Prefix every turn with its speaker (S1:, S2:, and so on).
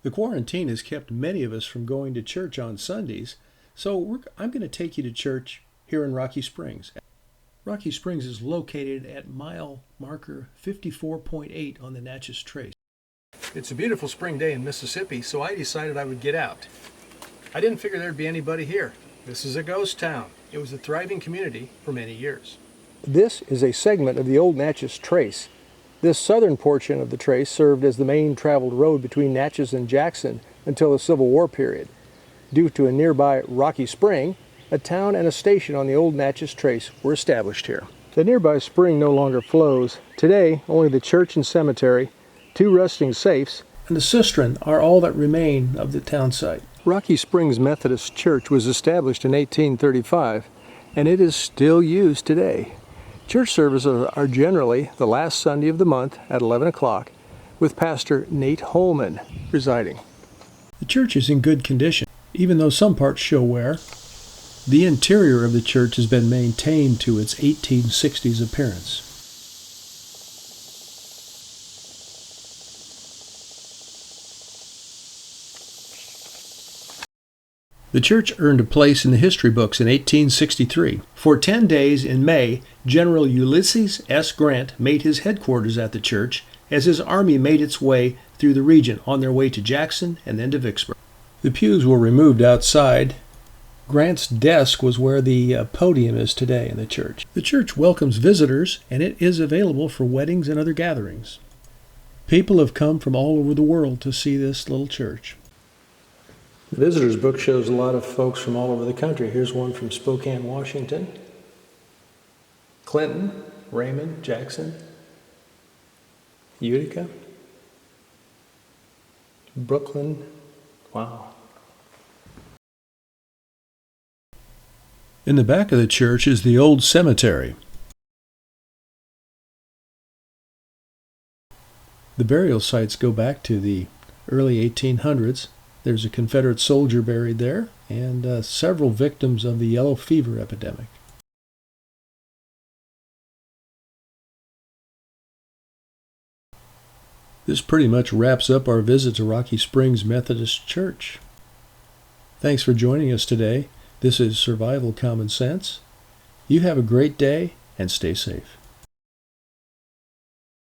S1: The quarantine has kept many of us from going to church on Sundays, so I'm going to take you to church here in Rocky Springs. Rocky Springs is located at mile marker 54.8 on the Natchez Trace. It's a beautiful spring day in Mississippi, so I decided I would get out. I didn't figure there'd be anybody here. This is a ghost town. It was a thriving community for many years. This is a segment of the old Natchez Trace. This southern portion of the trace served as the main traveled road between Natchez and Jackson until the Civil War period. Due to a nearby rocky spring, a town and a station on the old Natchez Trace were established here. The nearby spring no longer flows. Today, only the church and cemetery, 2 rusting safes, and the cistern are all that remain of the town site. Rocky Springs Methodist Church was established in 1835, and it is still used today. Church services are generally the last Sunday of the month at 11 o'clock, with Pastor Nate Holman presiding. The church is in good condition, even though some parts show wear. The interior of the church has been maintained to its 1860s appearance. The church earned a place in the history books in 1863. For 10 days in May, General Ulysses S. Grant made his headquarters at the church as his army made its way through the region on their way to Jackson and then to Vicksburg. The pews were removed outside. Grant's desk was where the podium is today in the church. The church welcomes visitors, and it is available for weddings and other gatherings. People have come from all over the world to see this little church. The visitors book shows a lot of folks from all over the country. Here's one from Spokane, Washington, Clinton, Raymond, Jackson, Utica, Brooklyn. Wow. In the back of the church is the old cemetery. The burial sites go back to the early 1800s. There's a Confederate soldier buried there, and several victims of the yellow fever epidemic. This pretty much wraps up our visit to Rocky Springs Methodist Church. Thanks for joining us today. This is Survival Common Sense. You have a great day and stay safe.